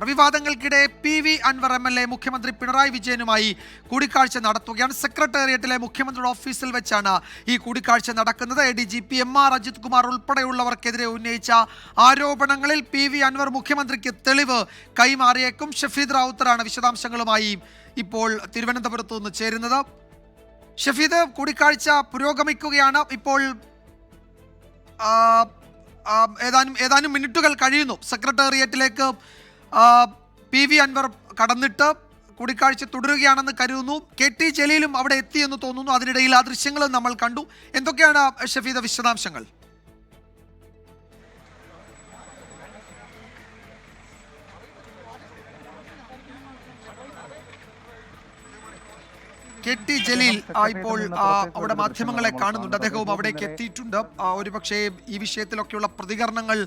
വിവാദങ്ങൾക്കിടെ PV Anwar MLA മുഖ്യമന്ത്രി പിണറായി വിജയനുമായി കൂടിക്കാഴ്ച നടത്തുകയാണ്. സെക്രട്ടേറിയറ്റിലെ മുഖ്യമന്ത്രിയുടെ ഓഫീസിൽ വെച്ചാണ് ഈ കൂടിക്കാഴ്ച നടക്കുന്നത്. ADGP MR അജിത് കുമാർ ഉൾപ്പെടെയുള്ളവർക്കെതിരെ ഉന്നയിച്ച ആരോപണങ്ങളിൽ PV അൻവർ മുഖ്യമന്ത്രിക്ക് തെളിവ് കൈമാറിയേക്കും. ഷഫീദ് റാവുത്തറാണ് വിശദാംശങ്ങളുമായി ഇപ്പോൾ തിരുവനന്തപുരത്ത് നിന്ന് ചേരുന്നത്. ഷഫീദ്, കൂടിക്കാഴ്ച പുരോഗമിക്കുകയാണ്. ഇപ്പോൾ ഏതാനും മിനിറ്റുകൾ കഴിയുന്നു സെക്രട്ടേറിയറ്റിലേക്ക് PV അൻവർ കടന്നിട്ട് കൂടിക്കാഴ്ച തുടരുകയാണെന്ന് കരുതുന്നു. KT ജലീലും അവിടെ എത്തിയെന്ന് തോന്നുന്നു. അതിനിടയിൽ ആ ദൃശ്യങ്ങളും നമ്മൾ കണ്ടു. എന്തൊക്കെയാണ് ഷഫീദ വിശദാംശങ്ങൾ? KT ജലീൽ ഇപ്പോൾ അവിടെ മാധ്യമങ്ങളെ കാണുന്നുണ്ട്. അദ്ദേഹവും അവിടേക്ക് എത്തിയിട്ടുണ്ട്. ഒരുപക്ഷെ ഈ വിഷയത്തിലൊക്കെയുള്ള പ്രതികരണങ്ങൾ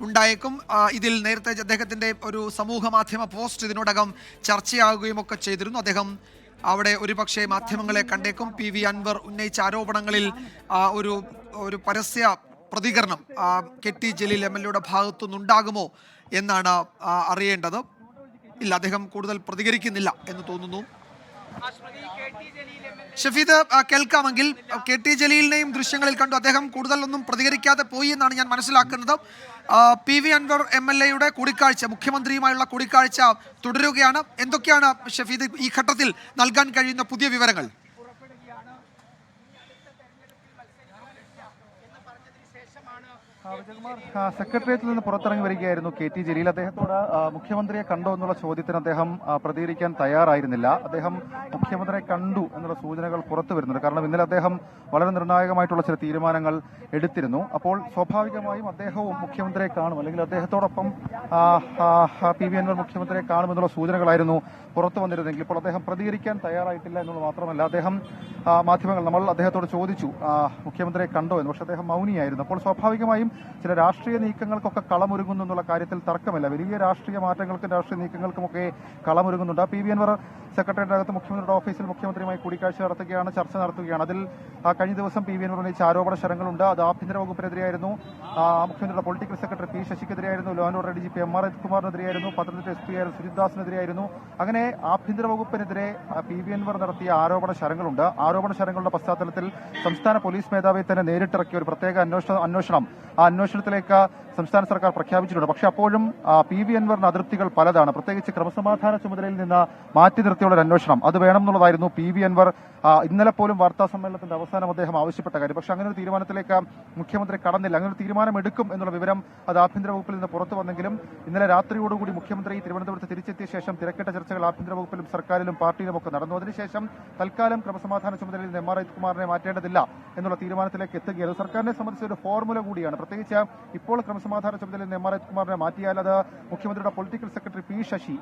ഉണ്ടായേക്കും. ഇതിൽ നേരത്തെ അദ്ദേഹത്തിൻ്റെ ഒരു സമൂഹ മാധ്യമ പോസ്റ്റ് ഇതിനോടകം ചർച്ചയാകുകയും ഒക്കെ ചെയ്തിരുന്നു. അദ്ദേഹം അവിടെ ഒരുപക്ഷെ മാധ്യമങ്ങളെ കണ്ടേക്കും. PV അൻവർ ഉന്നയിച്ച ആരോപണങ്ങളിൽ ഒരു പരസ്യ പ്രതികരണം KT ജലീൽ MLA ഭാഗത്തുനിന്നുണ്ടാകുമോ എന്നാണ് അറിയേണ്ടത്. ഇല്ല, അദ്ദേഹം കൂടുതൽ പ്രതികരിക്കുന്നില്ല എന്ന് തോന്നുന്നു. ഷഫീദ്, കേൾക്കാമെങ്കിൽ KT ജലീലിനെയും ദൃശ്യങ്ങളിൽ കണ്ടു. അദ്ദേഹം കൂടുതലൊന്നും പ്രതികരിക്കാതെ പോയി എന്നാണ് ഞാൻ മനസ്സിലാക്കുന്നത്. PV അൻവർ MLA കൂടിക്കാഴ്ച, മുഖ്യമന്ത്രിയുമായുള്ള കൂടിക്കാഴ്ച തുടരുകയാണ്. എന്തൊക്കെയാണ് ഷഫീദ് ഈ ഘട്ടത്തിൽ നൽകാൻ കഴിയുന്ന പുതിയ വിവരങ്ങൾ? സെക്രട്ടേറിയറ്റിൽ നിന്ന് പുറത്തിറങ്ങി വരികയായിരുന്നു KT ജലീൽ. അദ്ദേഹത്തോട് മുഖ്യമന്ത്രിയെ കണ്ടോ എന്നുള്ള ചോദ്യത്തിന് അദ്ദേഹം പ്രതികരിക്കാൻ തയ്യാറായിരുന്നില്ല. അദ്ദേഹം മുഖ്യമന്ത്രിയെ കണ്ടു എന്നുള്ള സൂചനകൾ പുറത്തു വരുന്നുണ്ട്. കാരണം ഇന്നലെ അദ്ദേഹം വളരെ നിർണായകമായിട്ടുള്ള ചില തീരുമാനങ്ങൾ എടുത്തിരുന്നു. അപ്പോൾ സ്വാഭാവികമായും അദ്ദേഹവും മുഖ്യമന്ത്രിയെ കാണും, അല്ലെങ്കിൽ അദ്ദേഹത്തോടൊപ്പം PV അൻവർ മുഖ്യമന്ത്രിയെ കാണുമെന്നുള്ള സൂചനകളായിരുന്നു പുറത്തു വന്നിരുന്നെങ്കിൽ ഇപ്പോൾ അദ്ദേഹം പ്രതികരിക്കാൻ തയ്യാറായിട്ടില്ല എന്നുള്ളത് മാത്രമല്ല, അദ്ദേഹം നമ്മൾ അദ്ദേഹത്തോട് ചോദിച്ചു മുഖ്യമന്ത്രിയെ കണ്ടോ എന്ന്. പക്ഷെ അദ്ദേഹം മൗനിയായിരുന്നു. അപ്പോൾ സ്വാഭാവികമായും ചില രാഷ്ട്രീയ നീക്കങ്ങൾക്കൊക്കെ കളമൊരുങ്ങുന്നു എന്നുള്ള കാര്യത്തിൽ തർക്കമില്ല. വലിയ രാഷ്ട്രീയ മാറ്റങ്ങൾക്കും രാഷ്ട്രീയ നീക്കങ്ങൾക്കുമൊക്കെ കളമൊരുങ്ങുന്നുണ്ട്. PV അൻവർ സെക്രട്ടേറിയറ്റിനകത്ത് മുഖ്യമന്ത്രിയുടെ ഓഫീസിൽ മുഖ്യമന്ത്രിയുമായി കൂടിക്കാഴ്ച നടത്തുകയാണ്, ചർച്ച നടത്തുകയാണ്. അതിൽ കഴിഞ്ഞ ദിവസം PV അൻവർ ഉന്നയിച്ച ആരോപണ ശരങ്ങളുണ്ട്. അത് ആഭ്യന്തര വകുപ്പിനെതിരെയായിരുന്നു, മുഖ്യമന്ത്രിയുടെ പൊളിറ്റിക്കൽ സെക്രട്ടറി P ശശിക്കെതിരെയായിരുന്നു, law and order ADGP MR Ajith കുമാറിനെതിരെയായിരുന്നു, പത്തനംതിട്ട SP ആയ സുജിത് ദാസിനെതിരെയായിരുന്നു. അങ്ങനെ ആഭ്യന്തര വകുപ്പിനെതിരെ PV അൻവർ നടത്തിയ ആരോപണ ശരങ്ങളുണ്ട്. ആരോപണ ശരങ്ങളുടെ പശ്ചാത്തലത്തിൽ സംസ്ഥാന പോലീസ് മേധാവിയെ തന്നെ നേരിട്ടിറക്കിയ ഒരു പ്രത്യേക അന്വേഷണം ആ അന്വേഷണത്തിലേക്ക് സംസ്ഥാന സർക്കാർ പ്രഖ്യാപിച്ചിട്ടുണ്ട്. പക്ഷെ അപ്പോഴും PV അൻവറിന് അതൃപ്തികൾ പലതാണ്. പ്രത്യേകിച്ച് ക്രമസമാധാന ചുമതലയിൽ നിന്ന് മാറ്റി നിർത്തിയുള്ള ഒരു അന്വേഷണം അത് വേണം എന്നുള്ളതായിരുന്നു PV അൻവർ ഇന്നലെ പോലും വാർത്താ സമ്മേളനത്തിന്റെ അവസാനം അദ്ദേഹം ആവശ്യപ്പെട്ട കാര്യം. പക്ഷെ അങ്ങനെ ഒരു തീരുമാനത്തിലേക്ക് മുഖ്യമന്ത്രി കടന്നില്ല. അങ്ങനെ ഒരു തീരുമാനം എടുക്കും എന്നുള്ള വിവരം അത് ആഭ്യന്തര വകുപ്പിൽ നിന്ന് പുറത്തു വന്നെങ്കിലും ഇന്നലെ രാത്രിയോടുകൂടി മുഖ്യമന്ത്രി തിരുവനന്തപുരത്ത് തിരിച്ചെത്തിയ ശേഷം തിരക്കിട്ട ചർച്ചകൾ ആഭ്യന്തര വകുപ്പിലും സർക്കാരിലും പാർട്ടിയിലും ഒക്കെ നടന്നു. അതിനുശേഷം തൽക്കാലം ക്രമസമാധാന ചുമതലയിൽ നിന്ന് MR അജിത് കുമാറിനെ മാറ്റേണ്ടതില്ല എന്നുള്ള തീരുമാനത്തിലേക്ക് എത്തുകയാണ്. സർക്കാരിനെ സംബന്ധിച്ച ഒരു ഫോർമുല കൂടിയാണ്. പ്രത്യേകിച്ച് ഇപ്പോൾ ക്രമസമാധാന ചുമതലയിൽ നിന്ന് MR അജിത് കുമാറിനെ മാറ്റിയാൽ അത് മുഖ്യമന്ത്രിയുടെ പൊളിറ്റിക്കൽ സെക്രട്ടറി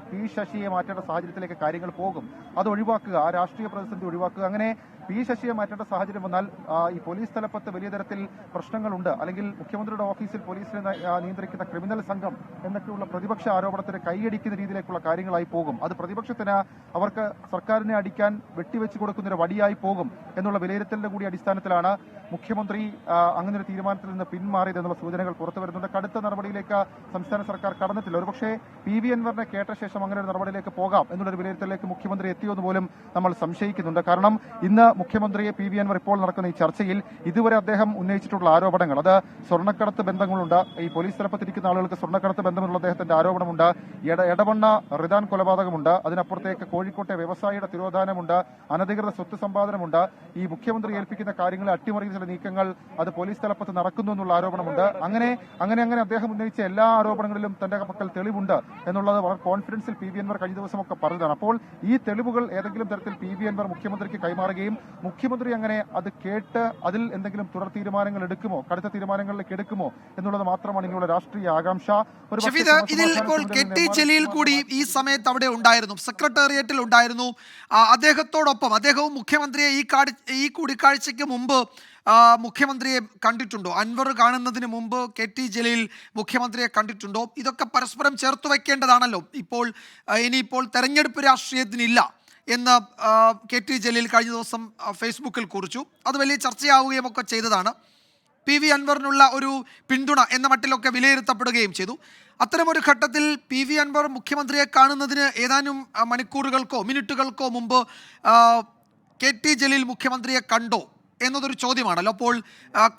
P ശശിയെ മാറ്റേണ്ട സാഹചര്യത്തിലേക്ക് കാര്യങ്ങൾ പോകും. അത് ഒഴിവാക്കുക, ആ രാഷ്ട്രീയ പ്രതിസന്ധി ഒഴിവാക്കുക. അങ്ങനെ P ശശിയെ മാറ്റേണ്ട സാഹചര്യം വന്നാൽ ഈ പോലീസ് തലപ്പത്ത് വലിയ തരത്തിൽ പ്രശ്നങ്ങളുണ്ട്, അല്ലെങ്കിൽ മുഖ്യമന്ത്രിയുടെ ഓഫീസിൽ പോലീസിനെ നിയന്ത്രിക്കുന്ന ക്രിമിനൽ സംഘം എന്നൊക്കെയുള്ള പ്രതിപക്ഷ ആരോപണത്തിന് കൈയടിക്കുന്ന രീതിയിലേക്കുള്ള കാര്യങ്ങളായി പോകും. അത് പ്രതിപക്ഷത്തിന് അവർക്ക് സർക്കാരിനെ അടിക്കാൻ വെട്ടിവെച്ച് കൊടുക്കുന്നൊരു വടിയായി പോകും എന്നുള്ള വിലയിരുത്തലിന്റെ കൂടി അടിസ്ഥാനത്തിലാണ് മുഖ്യമന്ത്രി അങ്ങനെ ഒരു തീരുമാനത്തിൽ നിന്ന് പിന്മാറിയത് എന്നുള്ള സൂചനകൾ പുറത്തു വരുന്നുണ്ട്. കടുത്ത നടപടിയിലേക്ക് സംസ്ഥാന സർക്കാർ കടന്നിട്ടില്ല. ഒരുപക്ഷെ PV അൻവറിനെ കേട്ട ശേഷം അങ്ങനെ ഒരു നടപടിയിലേക്ക് പോകാം എന്നുള്ളൊരു വിലയിരുത്തലിലേക്ക് മുഖ്യമന്ത്രി എത്തിയെന്ന് പോലും നമ്മൾ സംശയിക്കുന്നുണ്ട്. കാരണം ഇന്ന് മുഖ്യമന്ത്രിയെ PV അൻവർ ഇപ്പോൾ നടക്കുന്ന ഈ ചർച്ചയിൽ ഇതുവരെ അദ്ദേഹം ഉന്നയിച്ചിട്ടുള്ള ആരോപണങ്ങൾ, അത് സ്വർണ്ണക്കടത്ത് ബന്ധങ്ങളുണ്ട്, ഈ പോലീസ് തലപ്പത്തിരിക്കുന്ന ആളുകൾക്ക് സ്വർണ്ണക്കടത്ത് ബന്ധമുള്ള അദ്ദേഹത്തിന്റെ ആരോപണമുണ്ട്, എടവണ്ണ റിദാൻ കൊലപാതകമുണ്ട്, അതിനപ്പുറത്തേക്ക് കോഴിക്കോട്ടെ വ്യവസായിയുടെ തിരോധാനമുണ്ട്, അനധികൃത സ്വത്ത് സമ്പാദനമുണ്ട്, ഈ മുഖ്യമന്ത്രി ഏൽപ്പിക്കുന്ന കാര്യങ്ങളെ അട്ടിമറിക്കുന്ന ചില നീക്കങ്ങൾ അത് പോലീസ് തലപ്പത്ത് നടക്കുന്നു എന്നുള്ള ആരോപണമുണ്ട്. അങ്ങനെ അദ്ദേഹം ഉന്നയിച്ച എല്ലാ ആരോപണങ്ങളിലും തന്റെ പക്കൽ തെളിവുണ്ട് എന്നുള്ളത് വളരെ കോൺഫിഡൻസിൽ PV അൻവർ കഴിഞ്ഞ ദിവസമൊക്കെ പറഞ്ഞതാണ്. അപ്പോൾ ഈ തെളിവുകൾ ഏതെങ്കിലും തരത്തിൽ PV അൻവർ മുഖ്യമന്ത്രിക്ക് കൈമാറുകയും മുഖ്യമന്ത്രി അങ്ങനെ അത് കേട്ട് അതിൽ എന്തെങ്കിലും തുടർ തീരുമാനങ്ങൾ എടുക്കുമോ, കടുത്ത തീരുമാനങ്ങളിലേക്ക് എടുക്കുമോ എന്നുള്ളത് മാത്രമാണ് ഇനിയുള്ള രാഷ്ട്രീയ ആകാംക്ഷ. ഇതിൽ ഇപ്പോൾ KT ജലീൽ കൂടി ഈ സമയത്ത് അവിടെ ഉണ്ടായിരുന്നു, സെക്രട്ടേറിയറ്റിൽ ഉണ്ടായിരുന്നു. അദ്ദേഹവും മുഖ്യമന്ത്രിയെ ഈ കൂടിക്കാഴ്ചയ്ക്ക് മുമ്പ് മുഖ്യമന്ത്രിയെ കണ്ടിട്ടുണ്ടോ? അൻവർ കാണുന്നതിന് മുമ്പ് KT ജലീൽ മുഖ്യമന്ത്രിയെ കണ്ടിട്ടുണ്ടോ? ഇതൊക്കെ പരസ്പരം ചേർത്ത് വയ്ക്കേണ്ടതാണല്ലോ. ഇനിയിപ്പോൾ തെരഞ്ഞെടുപ്പ് രാഷ്ട്രീയത്തിനില്ല എന്ന് KT ജലീൽ കഴിഞ്ഞ ദിവസം ഫേസ്ബുക്കിൽ കുറിച്ചു. അത് വലിയ ചർച്ചയാവുകയും ഒക്കെ ചെയ്തതാണ്. PV അൻവറിനുള്ള ഒരു പിന്തുണ എന്ന മട്ടിലൊക്കെ വിലയിരുത്തപ്പെടുകയും ചെയ്തു. അത്തരമൊരു ഘട്ടത്തിൽ PV അൻവർ മുഖ്യമന്ത്രിയെ കാണുന്നതിന് ഏതാനും മണിക്കൂറുകൾക്കോ മിനിറ്റുകൾക്കോ മുമ്പ് KT ജലീൽ മുഖ്യമന്ത്രിയെ കണ്ടോ എന്നതൊരു ചോദ്യമാണല്ലോ. അപ്പോൾ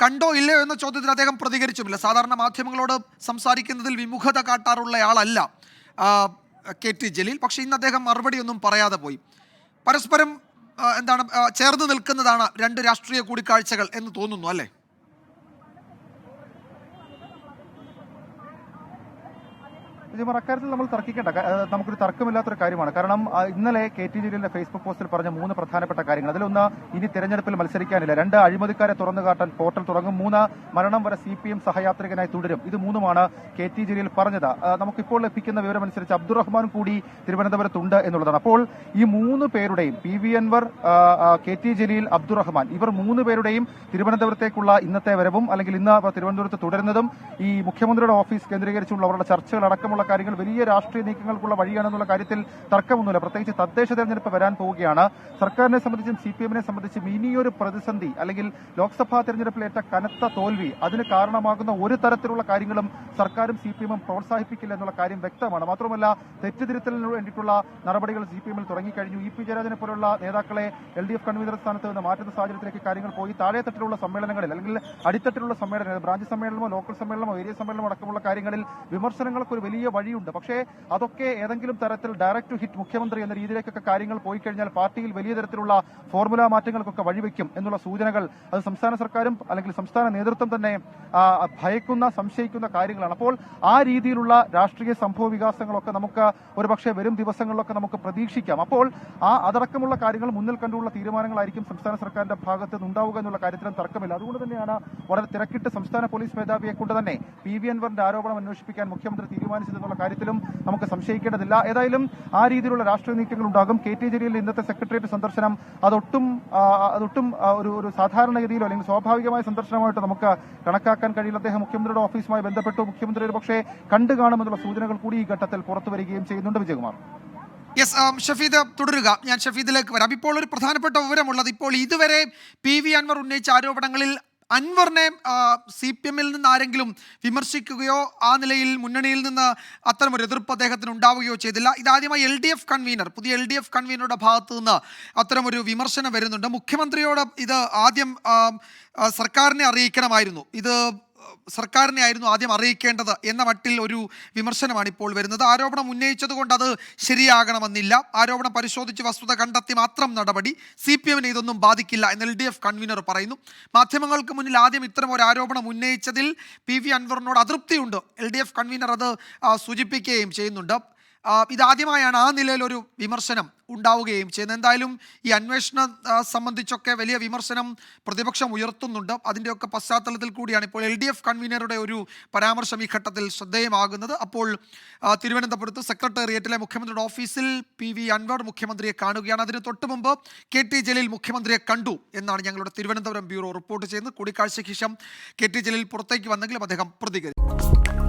കണ്ടോ ഇല്ലയോ എന്ന ചോദ്യത്തിൽ അദ്ദേഹം പ്രതികരിച്ചുമില്ല. സാധാരണ മാധ്യമങ്ങളോട് സംസാരിക്കുന്നതിൽ വിമുഖത കാട്ടാറുള്ളയാളല്ല KT ജലീൽ. പക്ഷേ ഇന്ന് അദ്ദേഹം മറുപടിയൊന്നും പറയാതെ പോയി. പരസ്പരം ചേർന്ന് നിൽക്കുന്നതാണ് രണ്ട് രാഷ്ട്രീയ കൂടിക്കാഴ്ചകൾ എന്ന് തോന്നുന്നു അല്ലേ? അക്കാര്യത്തിൽ നമ്മൾ തർക്കിക്കേണ്ട, നമുക്കൊരു തർക്കമില്ലാത്തൊരു കാര്യമാണ്. കാരണം ഇന്നലെ KT ജലീലിന്റെ ഫേസ്ബുക്ക് പോസ്റ്റിൽ പറഞ്ഞ 3 പ്രധാനപ്പെട്ട കാര്യങ്ങൾ. അതിലൊന്ന്, ഇനി തെരഞ്ഞെടുപ്പിൽ മത്സരിക്കാനില്ല. 2, അഴിമതിക്കാരെ തുറന്നു കാട്ടാൻ പോർട്ടൽ തുടങ്ങും. 3, മരണം വരെ CPM സഹയാത്രികനായി തുടരും. ഇത് 3മാണ് KT ജലീൽ പറഞ്ഞത്. നമുക്കിപ്പോൾ ലഭിക്കുന്ന വിവരമനുസരിച്ച് അബ്ദുറഹ്മാൻ കൂടി തിരുവനന്തപുരത്തുണ്ട് എന്നുള്ളതാണ്. അപ്പോൾ ഈ 3 പേരുടെയും, PV അൻവർ, KT ജലീൽ, അബ്ദുറഹ്മാൻ, ഇവർ 3 പേരുടെയും തിരുവനന്തപുരത്തേക്കുള്ള ഇന്നത്തെ വരവും അല്ലെങ്കിൽ ഇന്ന് തിരുവനന്തപുരത്ത് തുടരുന്നതും ഈ മുഖ്യമന്ത്രിയുടെ ഓഫീസ് കേന്ദ്രീകരിച്ചുള്ള അവരുടെ ചർച്ചകൾ അടക്കമുള്ള കാര്യങ്ങൾ വലിയ രാഷ്ട്രീയ നീക്കങ്ങൾക്കുള്ള വഴിയാണെന്നുള്ള കാര്യത്തിൽ തർക്കമൊന്നുമില്ല. പ്രത്യേകിച്ച് തദ്ദേശ തെരഞ്ഞെടുപ്പ് വരാൻ പോവുകയാണ്. സർക്കാരിനെ സംബന്ധിച്ചും CPM-നെ സംബന്ധിച്ചും ഇനിയൊരു പ്രതിസന്ധി അല്ലെങ്കിൽ ലോക്സഭാ തെരഞ്ഞെടുപ്പിലേറ്റ കനത്ത തോൽവി, അതിന് കാരണമാകുന്ന ഒരു തരത്തിലുള്ള കാര്യങ്ങളും സർക്കാരും CPM-ഉം പ്രോത്സാഹിപ്പിക്കില്ല എന്നുള്ള കാര്യം വ്യക്തമാണ്. മാത്രമല്ല, തെറ്റുതിരുത്തലിന് വേണ്ടിയിട്ടുള്ള നടപടികൾ CPM-ൽ തുടങ്ങിക്കഴിഞ്ഞു. EP ജയരാജനെ പോലുള്ള നേതാക്കളെ LDF കൺവീനർ സ്ഥാനത്ത് നിന്ന് മാറ്റുന്ന സാഹചര്യത്തിലേക്ക് കാര്യങ്ങൾ പോയി. താഴെത്തട്ടിലുള്ള സമ്മേളനങ്ങളിൽ അല്ലെങ്കിൽ അടിത്തട്ടിലുള്ള സമ്മേളനങ്ങൾ, ബ്രാഞ്ച് സമ്മേളനമോ ലോക്കൽ സമ്മേളനമോ ഏരിയ സമ്മേളനമോ അടക്കമുള്ള കാര്യങ്ങളിൽ വിമർശനങ്ങൾക്ക് ഒരു വലിയ വഴിയുണ്ട്. പക്ഷേ അതൊക്കെ ഏതെങ്കിലും തരത്തിൽ ഡയറക്ട് ടു ഹിറ്റ് മുഖ്യമന്ത്രി എന്ന രീതിയിലേക്കൊക്കെ കാര്യങ്ങൾ പോയി കഴിഞ്ഞാൽ പാർട്ടിയിൽ വലിയ തരത്തിലുള്ള ഫോർമുല മാറ്റങ്ങൾക്കൊക്കെ വഴിവെക്കും എന്നുള്ള സൂചനകൾ അത് സംസ്ഥാന സർക്കാരും അല്ലെങ്കിൽ സംസ്ഥാന നേതൃത്വം തന്നെ ഭയക്കുന്ന, സംശയിക്കുന്ന കാര്യങ്ങളാണ്. അപ്പോൾ ആ രീതിയിലുള്ള രാഷ്ട്രീയ സംഭവ വികാസങ്ങളൊക്കെ നമുക്ക് ഒരുപക്ഷെ വരും ദിവസങ്ങളിലൊക്കെ നമുക്ക് പ്രതീക്ഷിക്കാം. അപ്പോൾ അതടക്കമുള്ള കാര്യങ്ങൾ മുന്നിൽ കണ്ടുള്ള തീരുമാനങ്ങളായിരിക്കും സംസ്ഥാന സർക്കാരിന്റെ ഭാഗത്ത് നിന്നുണ്ടാവുക എന്നുള്ള കാര്യത്തിലും തർക്കമില്ല. അതുകൊണ്ട് തന്നെയാണ് വളരെ തിരക്കിട്ട് സംസ്ഥാന പോലീസ് മേധാവിയെ കൊണ്ട് തന്നെ PV അൻവറിന്റെ ആരോപണം അന്വേഷിപ്പിക്കാൻ മുഖ്യമന്ത്രി തീരുമാനിച്ചതെന്നുള്ള കാര്യത്തിലും നമുക്ക് സംശയിക്കേണ്ടതില്ല. ഏതായാലും ആ രീതിയിലുള്ള രാഷ്ട്രീയ നീക്കങ്ങൾ ഉണ്ടാകും. KT ജലീലിന്റെ ഇന്നത്തെ സെക്രട്ടേറിയറ്റ് സന്ദർശനം അതൊട്ടും ഒരു സാധാരണഗതിയിലോ അല്ലെങ്കിൽ സ്വാഭാവികമായ സന്ദർശനമായിട്ട് നമുക്ക് കണക്കാക്കാൻ കഴിയില്ല. അദ്ദേഹം മുഖ്യമന്ത്രിയുടെ ഓഫീസുമായി ബന്ധപ്പെട്ടു മുഖ്യമന്ത്രി ഒരു പക്ഷേ കണ്ടു കാണുമെന്നുള്ള സൂചനകൾ കൂടി ഈ ഘട്ടത്തിൽ പുറത്തു വരികയും ചെയ്യുന്നുണ്ട്. വിജയകുമാർ. ഷഫീദ് തുടരുക. ഞാൻ ഷഫീദിലേക്ക് വരാം. ഇപ്പോൾ ഒരു പ്രധാനപ്പെട്ട വിവരമുള്ളത്, ഇപ്പോൾ ഇതുവരെ PV അൻവർ ഉന്നയിച്ച ആരോപണങ്ങളിൽ അൻവറിനെ CPM-ൽ നിന്ന് ആരെങ്കിലും വിമർശിക്കുകയോ ആ നിലയിൽ മുന്നണിയിൽ നിന്ന് അത്തരമൊരു എതിർപ്പ് അദ്ദേഹത്തിന് ഉണ്ടാവുകയോ ചെയ്തില്ല. ഇതാദ്യമായി പുതിയ LDF കൺവീനറുടെ ഭാഗത്തു നിന്ന് അത്തരമൊരു വിമർശനം വരുന്നുണ്ട്. മുഖ്യമന്ത്രിയോട് ഇത് ആദ്യം സർക്കാരിനെ അറിയിക്കണമായിരുന്നു, ഇത് സർക്കാരിനെ ആയിരുന്നു ആദ്യം അറിയിക്കേണ്ടത് എന്ന മട്ടിൽ ഒരു വിമർശനമാണ് ഇപ്പോൾ വരുന്നത്. ആരോപണം ഉന്നയിച്ചത് കൊണ്ട് അത് ശരിയാകണമെന്നില്ല. ആരോപണം പരിശോധിച്ച് വസ്തുത കണ്ടെത്തി മാത്രം നടപടി. CPM-നെ ഇതൊന്നും ബാധിക്കില്ല എന്ന് LDF കൺവീനർ പറയുന്നു. മാധ്യമങ്ങൾക്ക് മുന്നിൽ ആദ്യം ഇത്തരം ഒരു ആരോപണം ഉന്നയിച്ചതിൽ PV അൻവറിനോട് അതൃപ്തിയുണ്ട്. LDF കൺവീനർ അത് സൂചിപ്പിക്കുകയും ചെയ്യുന്നുണ്ട്. ഇതാദ്യമായാണ് ആ നിലയിലൊരു വിമർശനം ഉണ്ടാവുകയും ചെയ്യുന്നത്. എന്തായാലും ഈ അന്വേഷണം സംബന്ധിച്ചൊക്കെ വലിയ വിമർശനം പ്രതിപക്ഷം ഉയർത്തുന്നുണ്ട്. അതിൻ്റെയൊക്കെ പശ്ചാത്തലത്തിൽ കൂടിയാണ് ഇപ്പോൾ LDF കൺവീനറുടെ ഒരു പരാമർശം ഈ ഘട്ടത്തിൽ ശ്രദ്ധേയമാകുന്നത്. അപ്പോൾ തിരുവനന്തപുരത്ത് സെക്രട്ടേറിയറ്റിലെ മുഖ്യമന്ത്രിയുടെ ഓഫീസിൽ PV അൻവർ മുഖ്യമന്ത്രിയെ കാണുകയാണ്. അതിന് തൊട്ട് മുമ്പ് KT ജലീൽ മുഖ്യമന്ത്രിയെ കണ്ടു എന്നാണ് ഞങ്ങളുടെ തിരുവനന്തപുരം ബ്യൂറോ റിപ്പോർട്ട് ചെയ്യുന്നത്. കൂടിക്കാഴ്ചയ്ക്ക് ശേഷം KT ജലീൽ പുറത്തേക്ക് വന്നെങ്കിലും അദ്ദേഹം പ്രതികരിച്ചു.